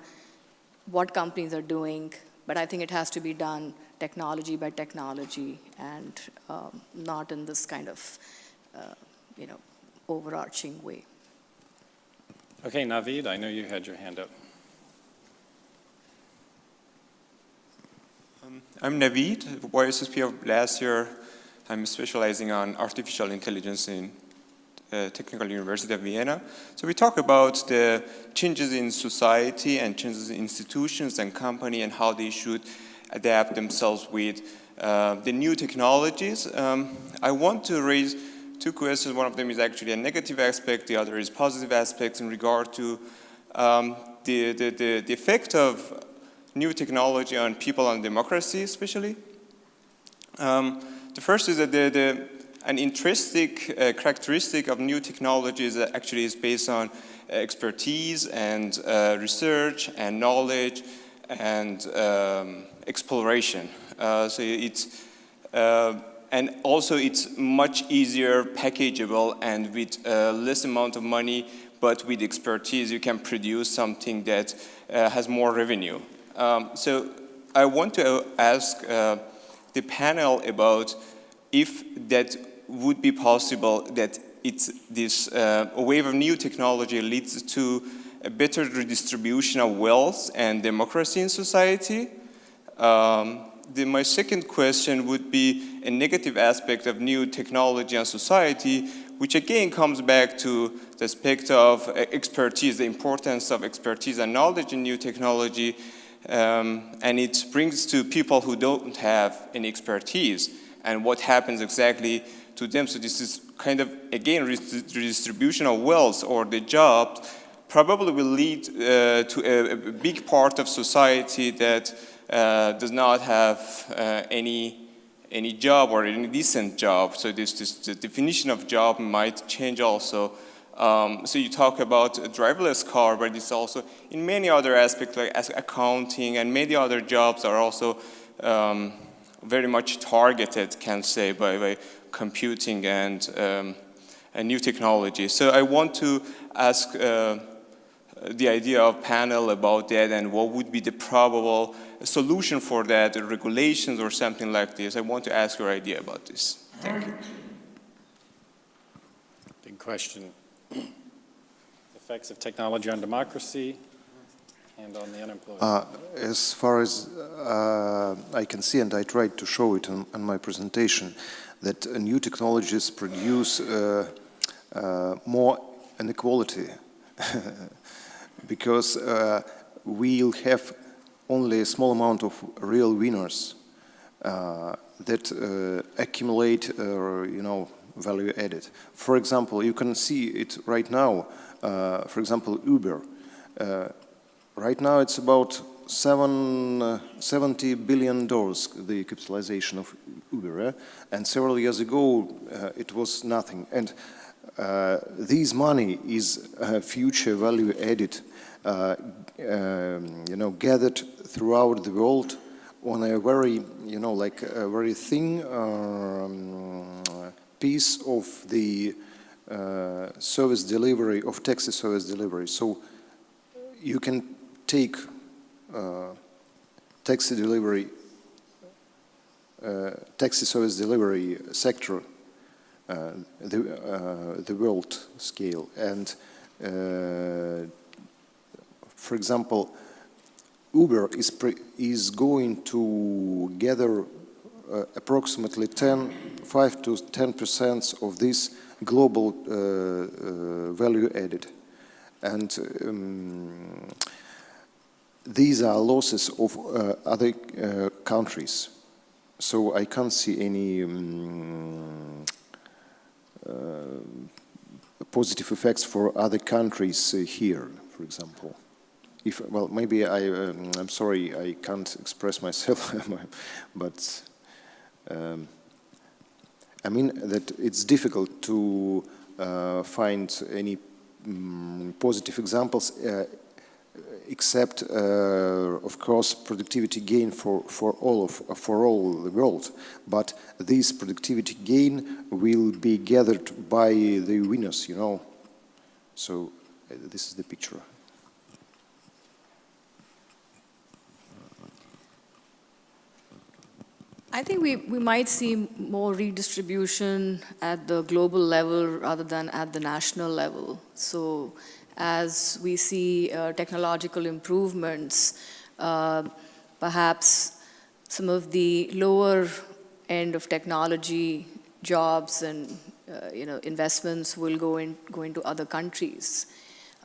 what companies are doing, but I think it has to be done technology by technology and not in this kind of, overarching way. Okay, Naveed, I know you had your hand up. I'm Naveed, YSSP of last year. I'm specializing on artificial intelligence in Technical University of Vienna. So we talk about the changes in society and changes in institutions and company and how they should adapt themselves with the new technologies. I want to raise two questions. One of them is actually a negative aspect, the other is positive aspects in regard to the effect of new technology on people and democracy especially. The first is that an intrinsic characteristic of new technologies actually is based on expertise and research and knowledge and exploration. And also it's much easier packageable and with less amount of money, but with expertise you can produce something that has more revenue. So I want to ask the panel about if that would be possible, that this wave of new technology leads to a better redistribution of wealth and democracy in society. My second question would be a negative aspect of new technology and society, which again comes back to the aspect of expertise, the importance of expertise and knowledge in new technology, and it brings to people who don't have any expertise and what happens exactly to them. So this is kind of, again, redistribution of wealth or the jobs probably will lead to a big part of society that does not have any job or any decent job. So the definition of job might change also. So you talk about a driverless car, but it's also in many other aspects like accounting and many other jobs are also very much targeted, can say, by computing and new technology. So I want to ask the idea of panel about that and what would be the probable solution for that, regulations or something like this. I want to ask your idea about this. Thank you. Big question. Effects of technology on democracy and on the unemployed. As far as I can see, and I tried to show it in my presentation, that new technologies produce more inequality because we'll have only a small amount of real winners that accumulate, value added. For example, you can see it right now. For example, Uber. Right now, it's about $70 billion, the capitalization of Uber. And several years ago, it was nothing. And this money is future value added, gathered throughout the world on a very, a very thin piece of the service delivery, of taxi service delivery. So you can take taxi service delivery sector, the world scale, and for example, Uber is going to gather approximately 5 to 10% of this global value added, and these are losses of other countries. So I can't see any positive effects for other countries here, for example. Maybe I'm sorry, I can't express myself, but I mean that it's difficult to find any positive examples except, of course, productivity gain for all the world. But this productivity gain will be gathered by the winners, you know. So this is the picture. I think we might see more redistribution at the global level rather than at the national level. So as we see technological improvements, perhaps some of the lower end of technology jobs and investments will go into other countries.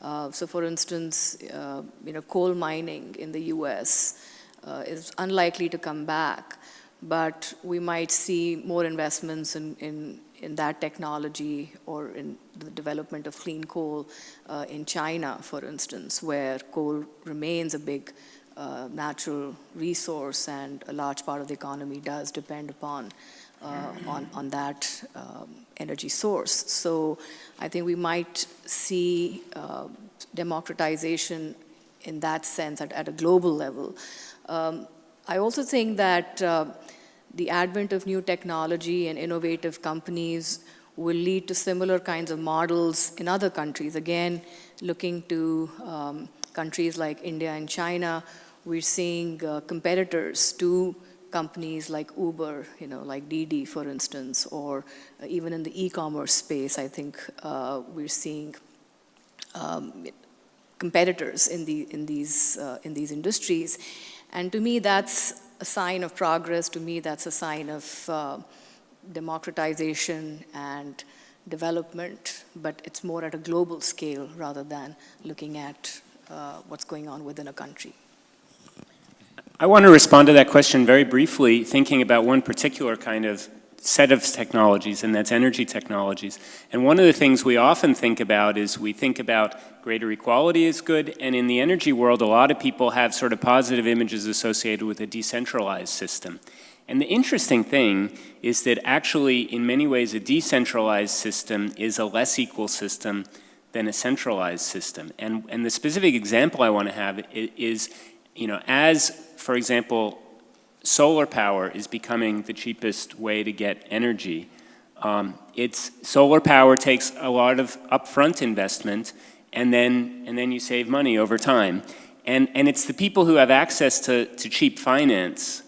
So for instance, coal mining in the US is unlikely to come back. But we might see more investments in that technology or in the development of clean coal in China, for instance, where coal remains a big natural resource and a large part of the economy does depend upon on that energy source. So I think we might see democratization in that sense at a global level. I also think that the advent of new technology and innovative companies will lead to similar kinds of models in other countries. Again, looking to countries like India and China, we're seeing competitors to companies like Uber, like Didi, for instance, or even in the e-commerce space, I think we're seeing competitors in these industries. And to me, that's a sign of progress. To me, that's a sign of democratization and development, but it's more at a global scale rather than looking at what's going on within a country. I want to respond to that question very briefly, thinking about one particular kind of set of technologies, and that's energy technologies. And one of the things we often think about is we think about greater equality is good, and in the energy world, a lot of people have sort of positive images associated with a decentralized system. And the interesting thing is that actually, in many ways, a decentralized system is a less equal system than a centralized system. And the specific example I want to have is, as, for example, solar power is becoming the cheapest way to get energy. Solar power takes a lot of upfront investment, and then you save money over time. And it's the people who have access to cheap finance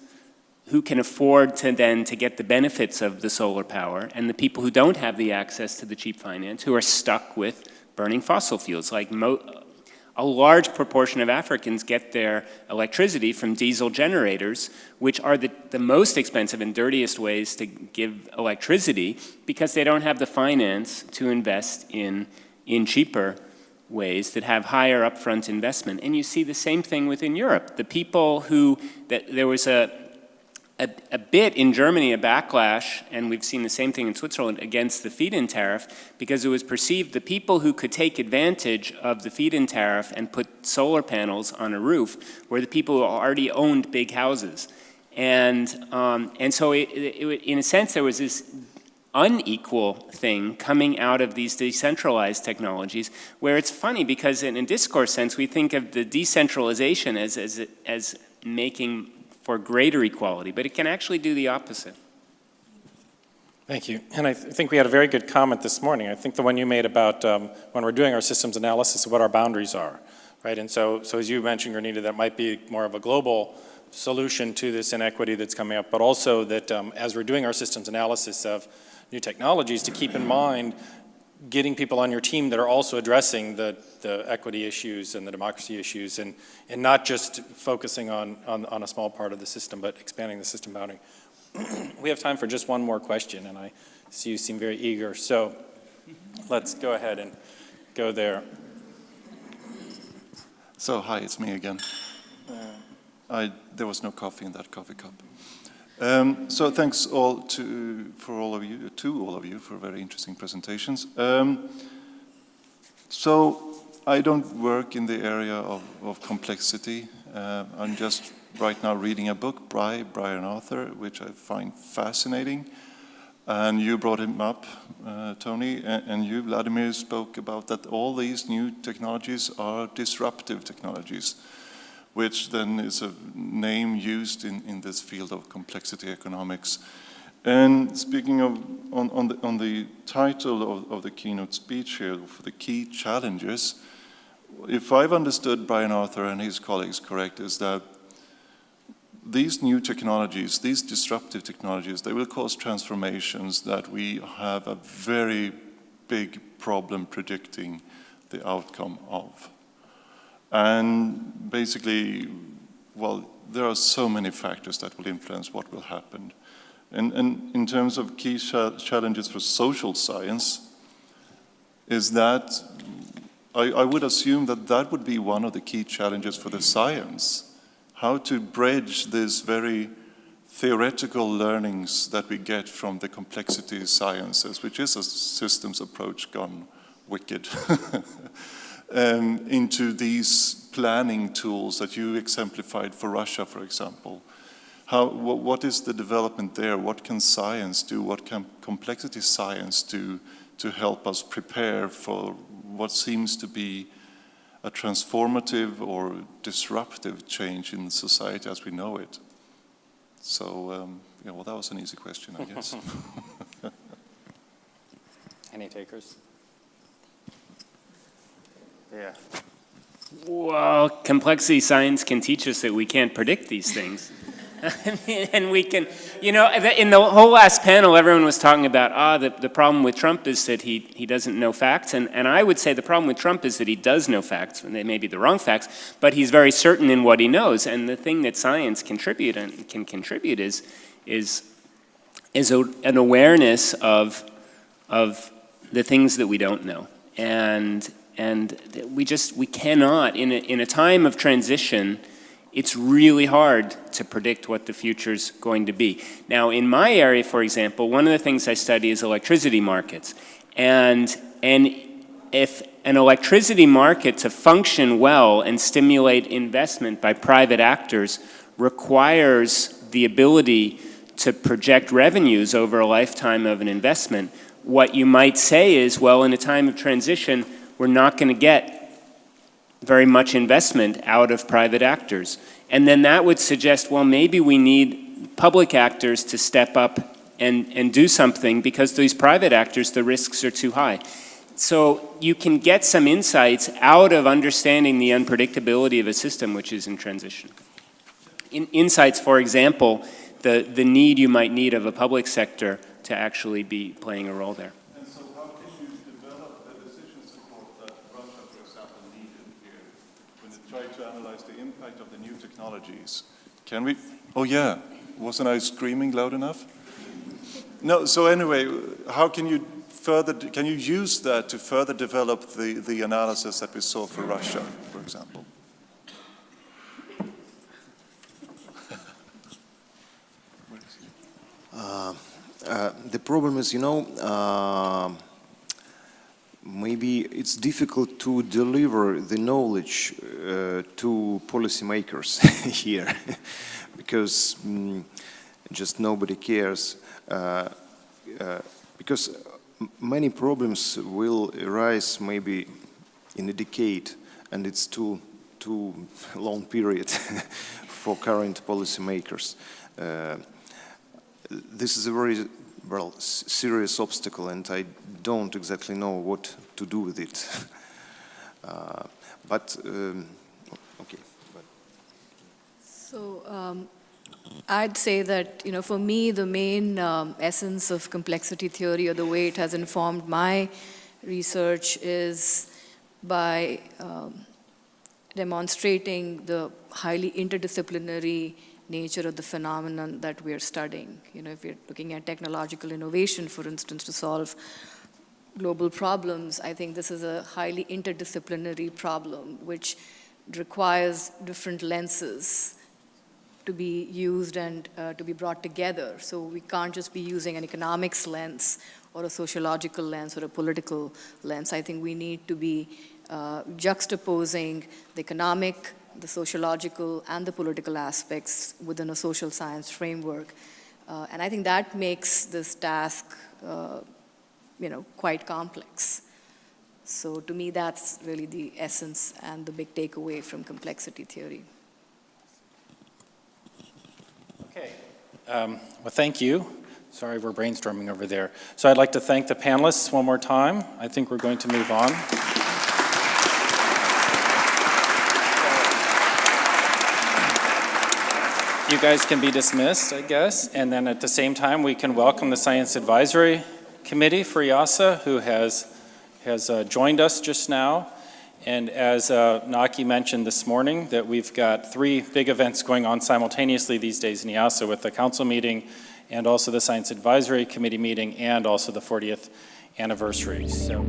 who can afford to get the benefits of the solar power, and the people who don't have the access to the cheap finance who are stuck with burning fossil fuels. Like a large proportion of Africans get their electricity from diesel generators, which are the most expensive and dirtiest ways to give electricity because they don't have the finance to invest in cheaper ways that have higher upfront investment. And you see the same thing within Europe. The people there was a bit in Germany, a backlash, and we've seen the same thing in Switzerland, against the feed-in tariff, because it was perceived the people who could take advantage of the feed-in tariff and put solar panels on a roof were the people who already owned big houses. And so in a sense, there was this unequal thing coming out of these decentralized technologies, where it's funny because in a discourse sense, we think of the decentralization as making for greater equality, but it can actually do the opposite. Thank you. And I think we had a very good comment this morning. I think the one you made about when we're doing our systems analysis, what our boundaries are, right? And so as you mentioned, Granita, that might be more of a global solution to this inequity that's coming up, but also that as we're doing our systems analysis of new technologies, to keep in mind getting people on your team that are also addressing the equity issues and the democracy issues, and not just focusing on a small part of the system, but expanding the system boundary. We have time for just one more question, and I see you seem very eager, so let's go ahead and go there. So, hi, it's me again. There was no coffee in that coffee cup. So thanks to all of you for very interesting presentations. So I don't work in the area of complexity. I'm just right now reading a book by Brian Arthur, which I find fascinating. And you brought him up, Tony, and you, Vladimir, spoke about that all these new technologies are disruptive technologies, which then is a name used in this field of complexity economics. And speaking of, on the title of the keynote speech here, for the key challenges, if I've understood Brian Arthur and his colleagues correct, is that these new technologies, these disruptive technologies, they will cause transformations that we have a very big problem predicting the outcome of. And basically, well, there are so many factors that will influence what will happen. And in terms of key challenges for social science, is that I would assume that that would be one of the key challenges for the science. How to bridge these very theoretical learnings that we get from the complexity sciences, which is a systems approach gone wicked, into these planning tools that you exemplified for Russia, for example. What is the development there? What can science do? What can complexity science do to help us prepare for what seems to be a transformative or disruptive change in society as we know it? So, yeah, well, that was an easy question, I guess. Any takers? Yeah. Well, complexity science can teach us that we can't predict these things. And we can, you know, in the whole last panel, everyone was talking about, the problem with Trump is that he doesn't know facts. And I would say the problem with Trump is that he does know facts, and they may be the wrong facts, but he's very certain in what he knows. And the thing that science can contribute is an awareness of the things that we don't know. And we cannot, in a time of transition, it's really hard to predict what the future's going to be. Now, in my area, for example, one of the things I study is electricity markets. And if an electricity market to function well and stimulate investment by private actors requires the ability to project revenues over a lifetime of an investment, what you might say is, well, in a time of transition, we're not going to get very much investment out of private actors. And then that would suggest, well, maybe we need public actors to step up and do something because these private actors, the risks are too high. So you can get some insights out of understanding the unpredictability of a system which is in transition. Insights, for example, the need you might need of a public sector to actually be playing a role there. And so how can you develop the decision support that Russia, for example, needed here when it tried to analyze the impact of the new technologies? Can we? Oh yeah, wasn't I screaming loud enough? No, so anyway, how can you can you use that to further develop the analysis that we saw for Russia, for example? The problem is, maybe it's difficult to deliver the knowledge to policymakers here because just nobody cares. Because many problems will arise maybe in a decade, and it's too long period for current policymakers. This is a very serious obstacle, and I don't exactly know what to do with it. Okay. So I'd say that, for me, the main essence of complexity theory, or the way it has informed my research, is by demonstrating the highly interdisciplinary nature of the phenomenon that we are studying. If you're looking at technological innovation, for instance, to solve global problems, I think this is a highly interdisciplinary problem, which requires different lenses to be used and to be brought together. So we can't just be using an economics lens or a sociological lens or a political lens. I think we need to be juxtaposing the economic, the sociological, and the political aspects within a social science framework And I think that makes this task, quite complex. So to me, that's really the essence and the big takeaway from complexity theory. Okay. Well, thank you. Sorry, we're brainstorming over there. So I'd like to thank the panelists one more time. I think we're going to move on. You guys can be dismissed, I guess. And then at the same time, we can welcome the Science Advisory Committee for IIASA, who has joined us just now. And as Naki mentioned this morning, that we've got 3 big events going on simultaneously these days in IIASA, with the council meeting and also the Science Advisory Committee meeting and also the 40th anniversary. So.